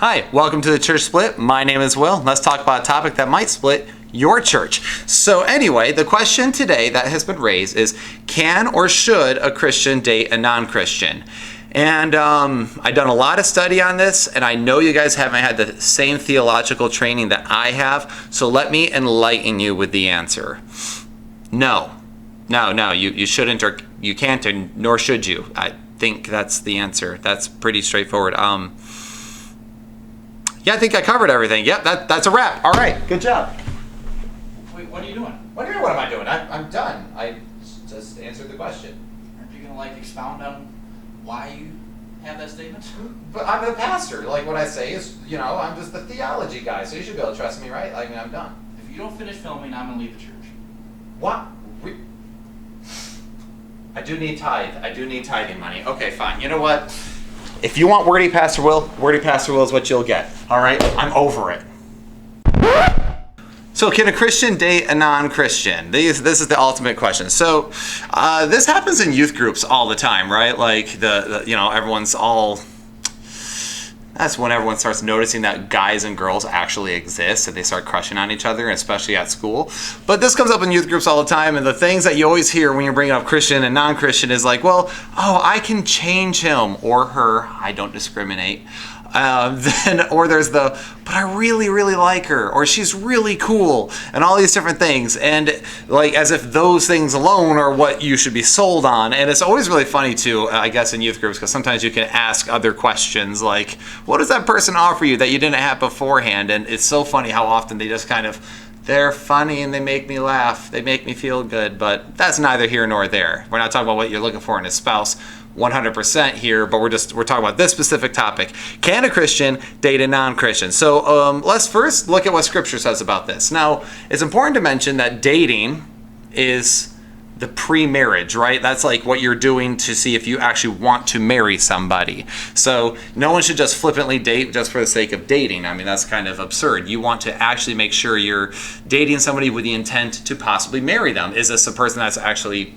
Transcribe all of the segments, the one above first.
Hi, welcome to the Church Split. My name is Will. Let's talk about a topic that might split your church. So anyway, the question today that has been raised is, can or should a Christian date a non-Christian? And I've done a lot of study on this, and I know you guys haven't had the same theological training that I have, so let me enlighten you with the answer. No, you shouldn't, or you can't, and nor should you. I think that's the answer. That's pretty straightforward. Yeah, I think I covered everything. Yep, that's a wrap. All right, good job. Wait, what are you doing? What am I doing? I'm done. I just answered the question. Aren't you gonna expound on why you have that statement? But I'm a pastor. What I say is, I'm just the theology guy, so you should be able to trust me, right? I'm done. If you don't finish filming, I'm gonna leave the church. What? I do need tithing money. Okay, fine. You know what? If you want wordy Pastor Will is what you'll get. All right? I'm over it. So can a Christian date a non-Christian? This is the ultimate question. So this happens in youth groups all the time, right? Everyone's all... That's when everyone starts noticing that guys and girls actually exist, and they start crushing on each other, especially at school. But this comes up in youth groups all the time, and the things that you always hear when you're bringing up Christian and non-Christian is I can change him or her. I don't discriminate. Or there's but I really, really like her, or she's really cool, and all these different things, and as if those things alone are what you should be sold on. And it's always really funny too, I guess, in youth groups, because sometimes you can ask other questions like, what does that person offer you that you didn't have beforehand? And it's so funny how often they just they're funny and they make me laugh, they make me feel good, but that's neither here nor there. We're not talking about what you're looking for in a spouse 100% here, but we're talking about this specific topic. Can a Christian date a non-Christian? So let's first look at what Scripture says about this. Now, it's important to mention that dating is the pre-marriage, right? That's what you're doing to see if you actually want to marry somebody. So no one should just flippantly date just for the sake of dating. I mean, that's kind of absurd. You want to actually make sure you're dating somebody with the intent to possibly marry them. Is this a person that's actually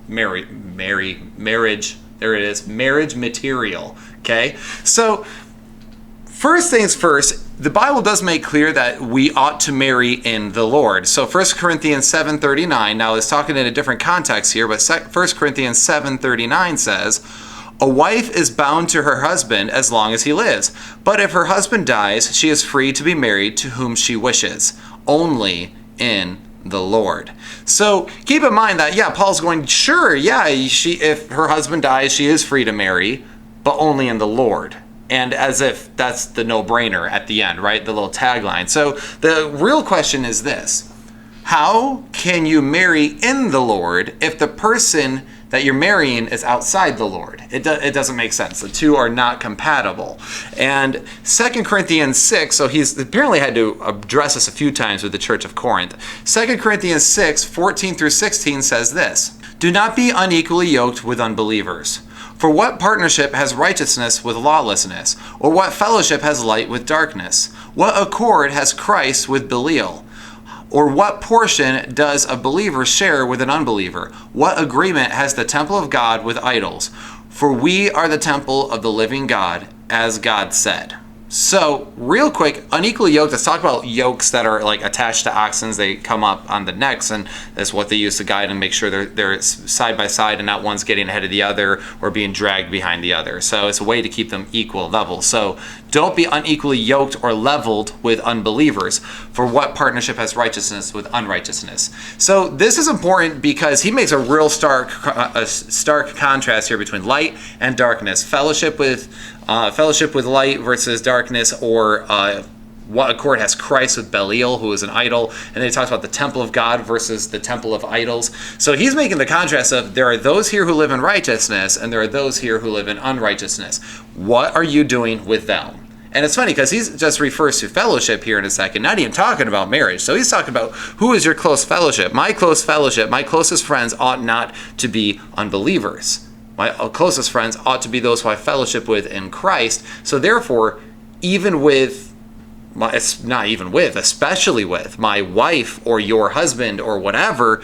marriage? There it is, marriage material, okay? So first things first, the Bible does make clear that we ought to marry in the Lord. So 1 Corinthians 7:39, now it's talking in a different context here, but 1 Corinthians 7:39 says, a wife is bound to her husband as long as he lives, but if her husband dies, she is free to be married to whom she wishes, only in the Lord. So keep in mind that, Paul's going, sure, if her husband dies, she is free to marry, but only in the Lord. And as if that's the no-brainer at the end, right? The little tagline. So the real question is this: how can you marry in the Lord if the person that you're marrying is outside the Lord? It doesn't make sense. The two are not compatible. And 2 Corinthians 6, so he's apparently had to address this a few times with the church of Corinth. 2 Corinthians 6, 14 through 16 says this: do not be unequally yoked with unbelievers. For what partnership has righteousness with lawlessness? Or what fellowship has light with darkness? What accord has Christ with Belial? Or what portion does a believer share with an unbeliever? What agreement has the temple of God with idols? For we are the temple of the living God, as God said. So, real quick, unequally yoked, let's talk about yokes that are attached to oxen. They come up on the necks, and that's what they use to guide and make sure they're side by side and not one's getting ahead of the other or being dragged behind the other. So it's a way to keep them equal level. So don't be unequally yoked or leveled with unbelievers. For what partnership has righteousness with unrighteousness? So this is important because he makes a real stark contrast here between light and darkness. Fellowship with light versus darkness, or what accord has Christ with Belial, who is an idol. And then he talks about the temple of God versus the temple of idols. So he's making the contrast of there are those here who live in righteousness and there are those here who live in unrighteousness. What are you doing with them? And it's funny because he just refers to fellowship here in a second, not even talking about marriage. So he's talking about who is your close fellowship. My closest friends ought not to be unbelievers. My closest friends ought to be those who I fellowship with in Christ. So therefore, especially with my wife or your husband or whatever,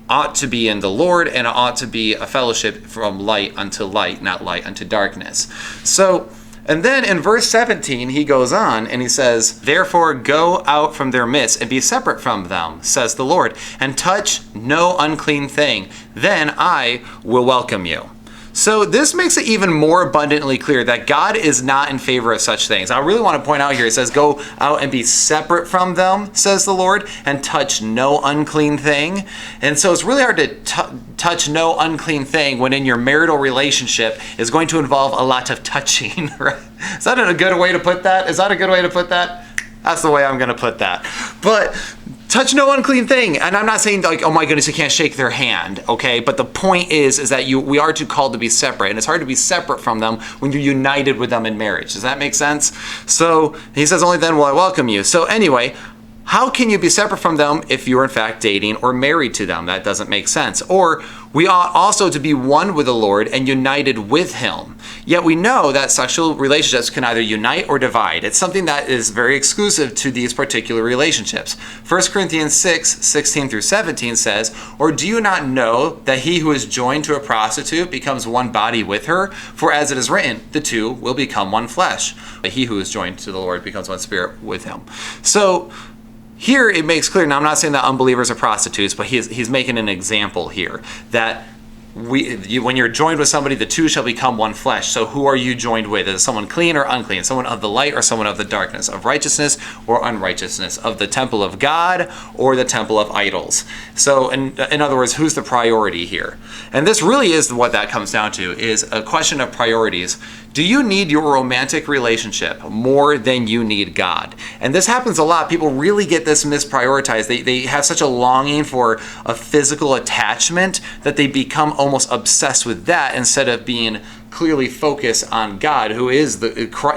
ought to be in the Lord, and it ought to be a fellowship from light unto light, not light unto darkness. So, and then in verse 17, he goes on and he says, therefore go out from their midst and be separate from them, says the Lord, and touch no unclean thing. Then I will welcome you. So this makes it even more abundantly clear that God is not in favor of such things. I really want to point out here, it says, go out and be separate from them, says the Lord, and touch no unclean thing. And so it's really hard to touch no unclean thing when in your marital relationship is going to involve a lot of touching, right? Is that a good way to put that? Is that a good way to put that? That's the way I'm going to put that. But touch no unclean thing. And I'm not saying like, oh my goodness, you can't shake their hand, okay? But the point is that we are called to be separate. And it's hard to be separate from them when you're united with them in marriage. Does that make sense? So he says, only then will I welcome you. So anyway, how can you be separate from them if you're in fact dating or married to them? That doesn't make sense. Or we ought also to be one with the Lord and united with him. Yet we know that sexual relationships can either unite or divide. It's something that is very exclusive to these particular relationships. 1 Corinthians 6, 16 through 17 says, or do you not know that he who is joined to a prostitute becomes one body with her? For as it is written, the two will become one flesh. But he who is joined to the Lord becomes one spirit with him. So here it makes clear, now I'm not saying that unbelievers are prostitutes, but he's making an example here, that when you're joined with somebody, the two shall become one flesh. So who are you joined with? Is it someone clean or unclean? Someone of the light or someone of the darkness? Of righteousness or unrighteousness? Of the temple of God or the temple of idols? So in other words, who's the priority here? And this really is what that comes down to, is a question of priorities. Do you need your romantic relationship more than you need God? And this happens a lot. People really get this misprioritized. They have such a longing for a physical attachment that they become almost obsessed with that instead of being clearly focused on God, who is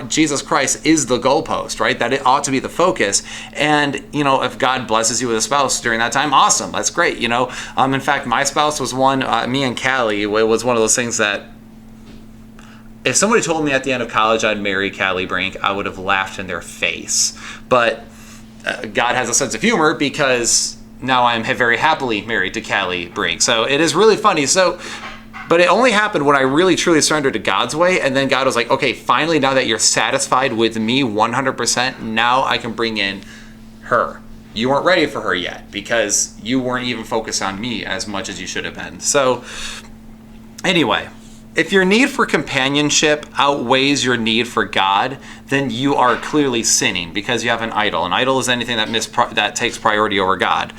Jesus Christ is the goalpost, right? That it ought to be the focus. And, if God blesses you with a spouse during that time, awesome. That's great. In fact, my spouse was one, me and Callie, it was one of those things that if somebody told me at the end of college I'd marry Callie Brink, I would have laughed in their face. But God has a sense of humor because now I'm very happily married to Callie Brink. So it is really funny. But it only happened when I really truly surrendered to God's way. And then God was like, okay, finally, now that you're satisfied with me 100%, now I can bring in her. You weren't ready for her yet because you weren't even focused on me as much as you should have been. So anyway, if your need for companionship outweighs your need for God, then you are clearly sinning because you have an idol. An idol is anything that takes priority over God.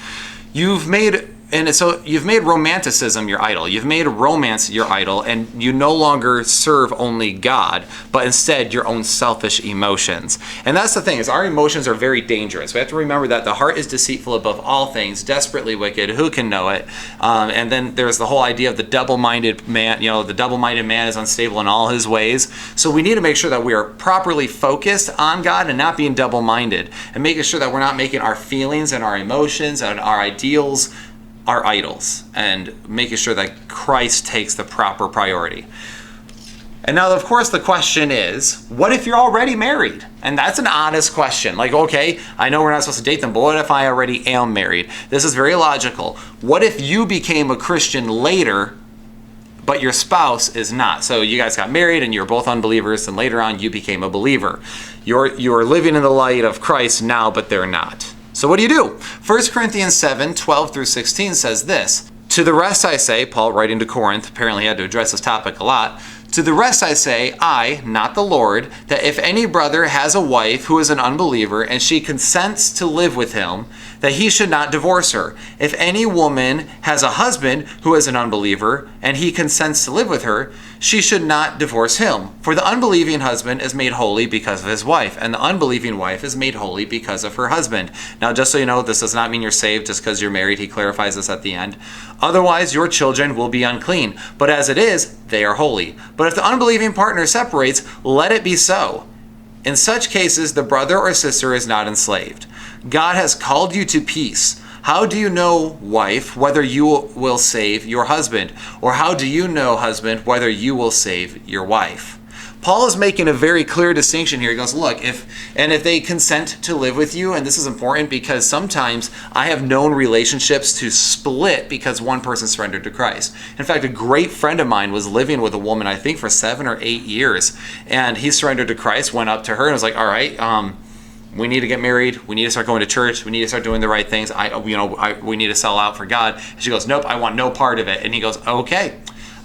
You've made romanticism your idol. You've made romance your idol, and you no longer serve only God, but instead your own selfish emotions. And that's the thing, is our emotions are very dangerous. We have to remember that the heart is deceitful above all things, desperately wicked. Who can know it? And then there's the whole idea of the double-minded man. The double-minded man is unstable in all his ways. So we need to make sure that we are properly focused on God and not being double-minded, and making sure that we're not making our feelings and our emotions and our ideals our idols, and making sure that Christ takes the proper priority. And now, of course, the question is, what if you're already married? And that's an honest question. Like, okay, I know we're not supposed to date them, but what if I already am married? This is very logical. What if you became a Christian later, but your spouse is not? So you guys got married and you're both unbelievers, and later on you became a believer. You're living in the light of Christ now, but they're not. So what do you do? 1 Corinthians 7, 12 through 16 says this, to the rest I say, Paul writing to Corinth, apparently he had to address this topic a lot, to the rest I say, I, not the Lord, that if any brother has a wife who is an unbeliever and she consents to live with him, that he should not divorce her. If any woman has a husband who is an unbeliever and he consents to live with her, she should not divorce him. For the unbelieving husband is made holy because of his wife, and the unbelieving wife is made holy because of her husband. Now, just so you know, this does not mean you're saved just because you're married. He clarifies this at the end. Otherwise, your children will be unclean. But as it is, they are holy. But if the unbelieving partner separates, let it be so. In such cases, the brother or sister is not enslaved. God has called you to peace. How do you know, wife, whether you will save your husband? Or how do you know, husband, whether you will save your wife? Paul is making a very clear distinction here. He goes, look, if they consent to live with you, and this is important because sometimes I have known relationships to split because one person surrendered to Christ. In fact, a great friend of mine was living with a woman, I think for 7 or 8 years, and he surrendered to Christ, went up to her and was like, all right, we need to get married. We need to start going to church. We need to start doing the right things. We need to sell out for God. And she goes, nope, I want no part of it. And he goes, okay.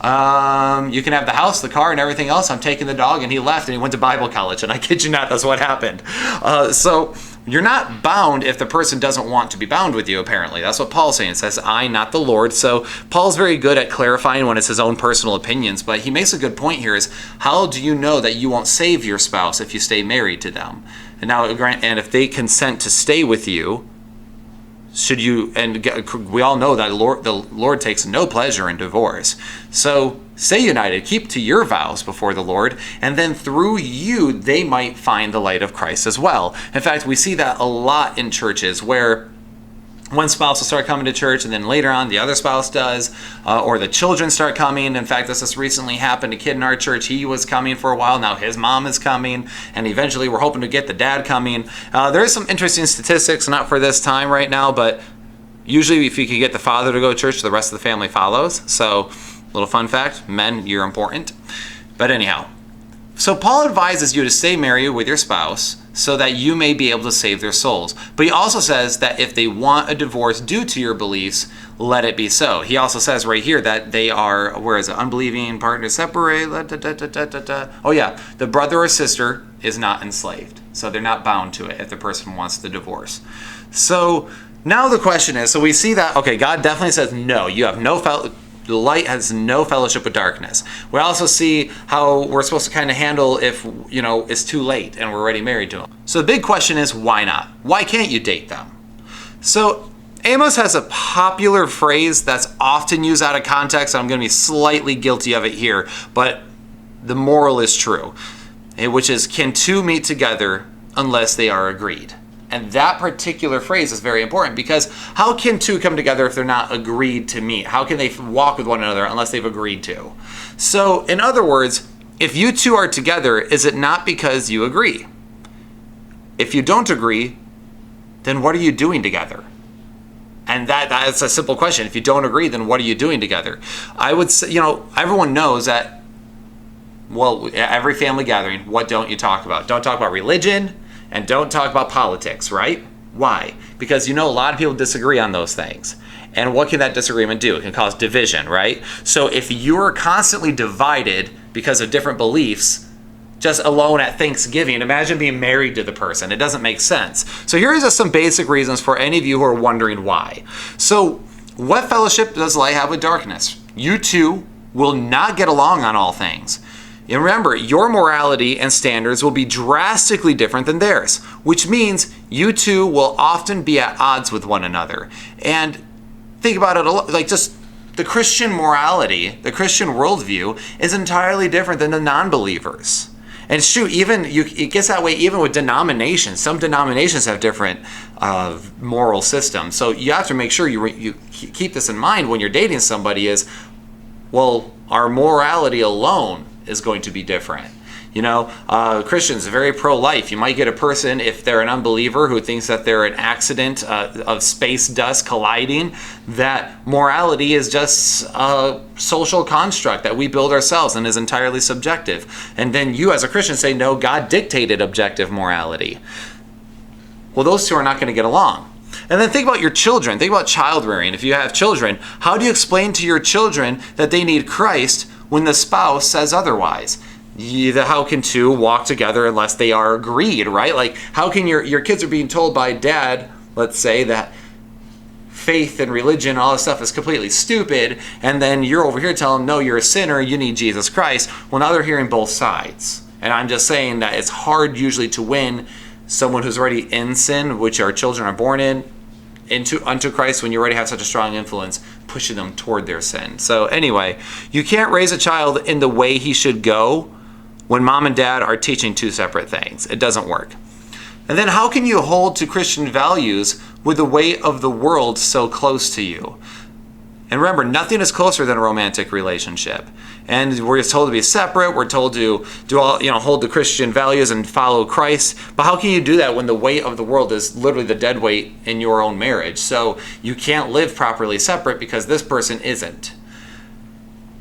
You can have the house, the car, and everything else. I'm taking the dog. And he left and he went to Bible college. And I kid you not, that's what happened. So you're not bound if the person doesn't want to be bound with you, apparently. That's what Paul's saying. It says, I, not the Lord. So Paul's very good at clarifying when it's his own personal opinions. But he makes a good point here is, how do you know that you won't save your spouse if you stay married to them? And now, and if they consent to stay with you, should you, and we all know that the Lord takes no pleasure in divorce. So stay united, keep to your vows before the Lord, and then through you, they might find the light of Christ as well. In fact, we see that a lot in churches where one spouse will start coming to church, and then later on the other spouse does, or the children start coming. In fact, this just recently happened. A kid in our church, he was coming for a while. Now his mom is coming, and eventually we're hoping to get the dad coming. There is some interesting statistics, not for this time right now, but usually if you can get the father to go to church, the rest of the family follows. So, little fun fact, men, you're important. But anyhow, so Paul advises you to stay married with your spouse so that you may be able to save their souls. But he also says that if they want a divorce due to your beliefs, let it be so. He also says right here that they are, where is it, unbelieving partners separate, oh yeah, the brother or sister is not enslaved. So they're not bound to it if the person wants the divorce. So now the question is, so we see that, okay, God definitely says no, you have no the light has no fellowship with darkness. We also see how we're supposed to kind of handle if, it's too late and we're already married to them. So the big question is, why not? Why can't you date them? So Amos has a popular phrase that's often used out of context. I'm going to be slightly guilty of it here, but the moral is true, which is, can two meet together unless they are agreed? And that particular phrase is very important because how can two come together if they're not agreed to meet? How can they walk with one another unless they've agreed to? So in other words, if you two are together, is it not because you agree? If you don't agree, then what are you doing together? And that's a simple question. If you don't agree, then what are you doing together? I would say, everyone knows that, well, every family gathering, what don't you talk about? Don't talk about religion. And don't talk about politics, right? Why? Because a lot of people disagree on those things. And what can that disagreement do? It can cause division, right? So if you're constantly divided because of different beliefs, just alone at Thanksgiving, imagine being married to the person. It doesn't make sense. So here's just some basic reasons for any of you who are wondering why. So what fellowship does light have with darkness? You two will not get along on all things. And remember, your morality and standards will be drastically different than theirs, which means you two will often be at odds with one another. And think about it, like just the Christian morality, the Christian worldview is entirely different than the non-believers. And it's true, it gets that way even with denominations. Some denominations have different moral systems. So you have to make sure you keep this in mind when you're dating somebody is, well, our morality alone is going to be different. Christians are very pro-life. You might get a person, if they're an unbeliever, who thinks that they're an accident of space dust colliding, that morality is just a social construct that we build ourselves and is entirely subjective. And then you as a Christian say, no, God dictated objective morality. Well, those two are not going to get along. And then think about your children. Think about child rearing. If you have children, how do you explain to your children that they need Christ when the spouse says otherwise? How can two walk together unless they are agreed, right? Like, how can your kids are being told by dad, let's say, that faith and religion, all this stuff is completely stupid, and then you're over here telling them, no, you're a sinner, you need Jesus Christ. Well, now they're hearing both sides. And I'm just saying that it's hard usually to win someone who's already in sin, which our children are born unto Christ, when you already have such a strong influence pushing them toward their sin. So anyway, you can't raise a child in the way he should go when mom and dad are teaching two separate things. It doesn't work. And then how can you hold to Christian values with the weight of the world so close to you? And remember, nothing is closer than a romantic relationship. And we're told to be separate. We're told to do all, hold the Christian values and follow Christ. But how can you do that when the weight of the world is literally the dead weight in your own marriage? So you can't live properly separate because this person isn't.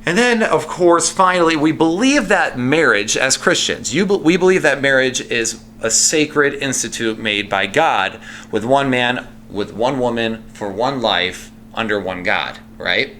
And then, of course, finally, we believe that marriage, as Christians, we believe that marriage is a sacred institute made by God with one man, with one woman, for one life, under one God, right?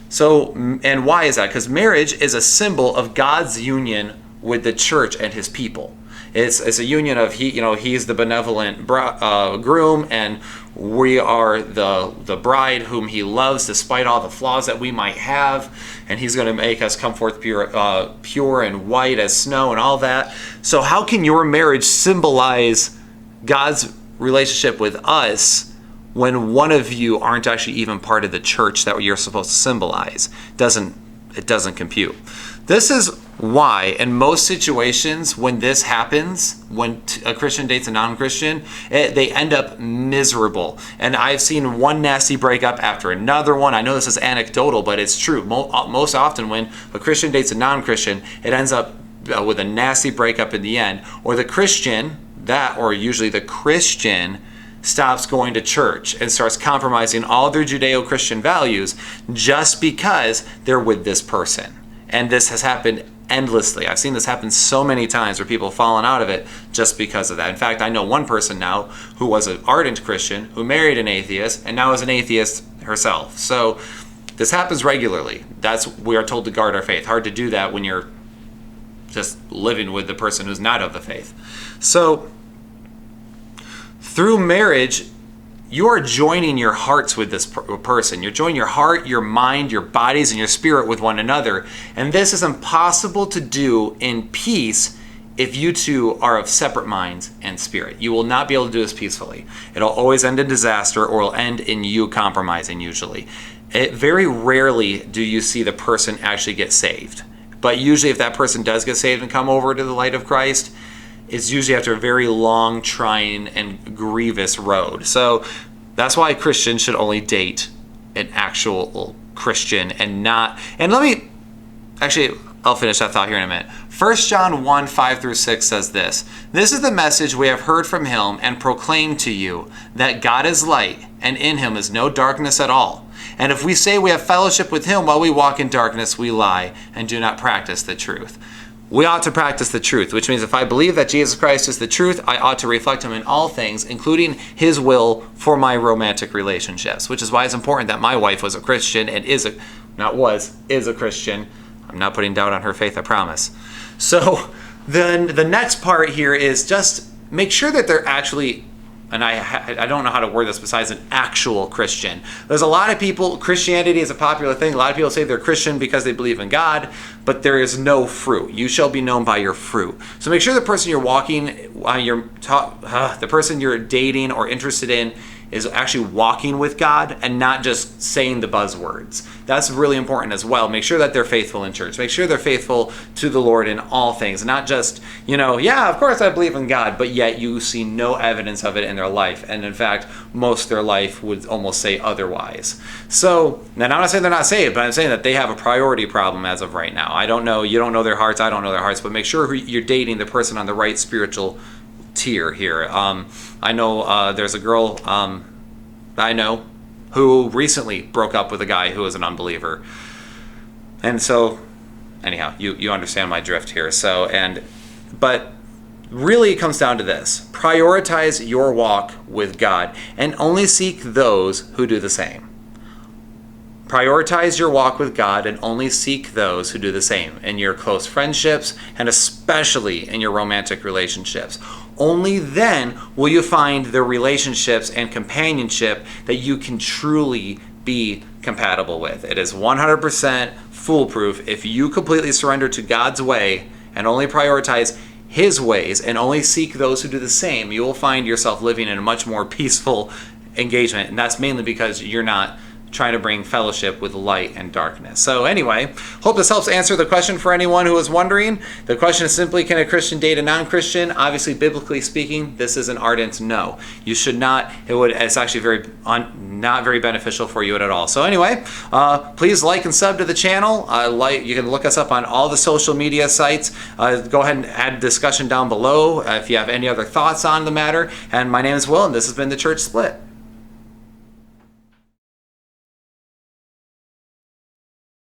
So, and why is that? Because marriage is a symbol of God's union with the church and his people. It's a union of he's the benevolent groom, and we are the bride whom he loves despite all the flaws that we might have, and he's going to make us come forth pure and white as snow and all that. So how can your marriage symbolize God's relationship with us when one of you aren't actually even part of the church that you're supposed to symbolize? It doesn't compute. This is why in most situations when this happens, when a Christian dates a non-Christian, they end up miserable. And I've seen one nasty breakup after another one. I know this is anecdotal, but it's true. Most often when a Christian dates a non-Christian, it ends up with a nasty breakup in the end. Or usually the Christian stops going to church and starts compromising all their Judeo-Christian values just because they're with this person. And this has happened endlessly. I've seen this happen so many times where people have fallen out of it just because of that. In fact, I know one person now who was an ardent Christian who married an atheist and now is an atheist herself. So this happens regularly. We are told to guard our faith. Hard to do that when you're just living with the person who's not of the faith. So through marriage, you are joining your hearts with this person. You're joining your heart, your mind, your bodies, and your spirit with one another. And this is impossible to do in peace if you two are of separate minds and spirit. You will not be able to do this peacefully. It'll always end in disaster, or it'll end in you compromising usually. Very rarely do you see the person actually get saved. But usually if that person does get saved and come over to the light of Christ, it's usually after a very long, trying, and grievous road. So that's why Christians should only date an actual Christian and not... And I'll finish that thought here in a minute. 1 John 1, 5-6 says this: "This is the message we have heard from him and proclaimed to you, that God is light, and in him is no darkness at all. And if we say we have fellowship with him while we walk in darkness, we lie and do not practice the truth." We ought to practice the truth, which means if I believe that Jesus Christ is the truth, I ought to reflect him in all things, including his will for my romantic relationships, which is why it's important that my wife was a Christian and is a Christian. I'm not putting doubt on her faith, I promise. So then the next part here is just make sure that they're actually, and I don't know how to word this besides an actual Christian. There's a lot of people, Christianity is a popular thing. A lot of people say they're Christian because they believe in God, but there is no fruit. You shall be known by your fruit. So make sure the person you're the person you're dating or interested in is actually walking with God and not just saying the buzzwords. That's really important as well. Make sure that they're faithful in church. Make sure they're faithful to the Lord in all things, not just, yeah, of course I believe in God, but yet you see no evidence of it in their life. And in fact, most of their life would almost say otherwise. So, and I'm not saying they're not saved, but I'm saying that they have a priority problem as of right now. I don't know, you don't know their hearts, I don't know their hearts, but make sure you're dating the person on the right spiritual tier here. I know there's a girl I know who recently broke up with a guy who was an unbeliever. And so, anyhow, you understand my drift here. But really it comes down to this: prioritize your walk with God and only seek those who do the same. Prioritize your walk with God and only seek those who do the same in your close friendships and especially in your romantic relationships. Only then will you find the relationships and companionship that you can truly be compatible with. It is 100% foolproof if you completely surrender to God's way and only prioritize his ways and only seek those who do the same. You will find yourself living in a much more peaceful engagement, and that's mainly because you're not trying to bring fellowship with light and darkness. So anyway, hope this helps answer the question for anyone who is wondering. The question is simply, can a Christian date a non-Christian? Obviously, biblically speaking, this is an ardent no. You should not. It's actually not very beneficial for you at all. So anyway, please like and sub to the channel. You can look us up on all the social media sites. Go ahead and add discussion down below if you have any other thoughts on the matter. And my name is Will, and this has been The Church Split.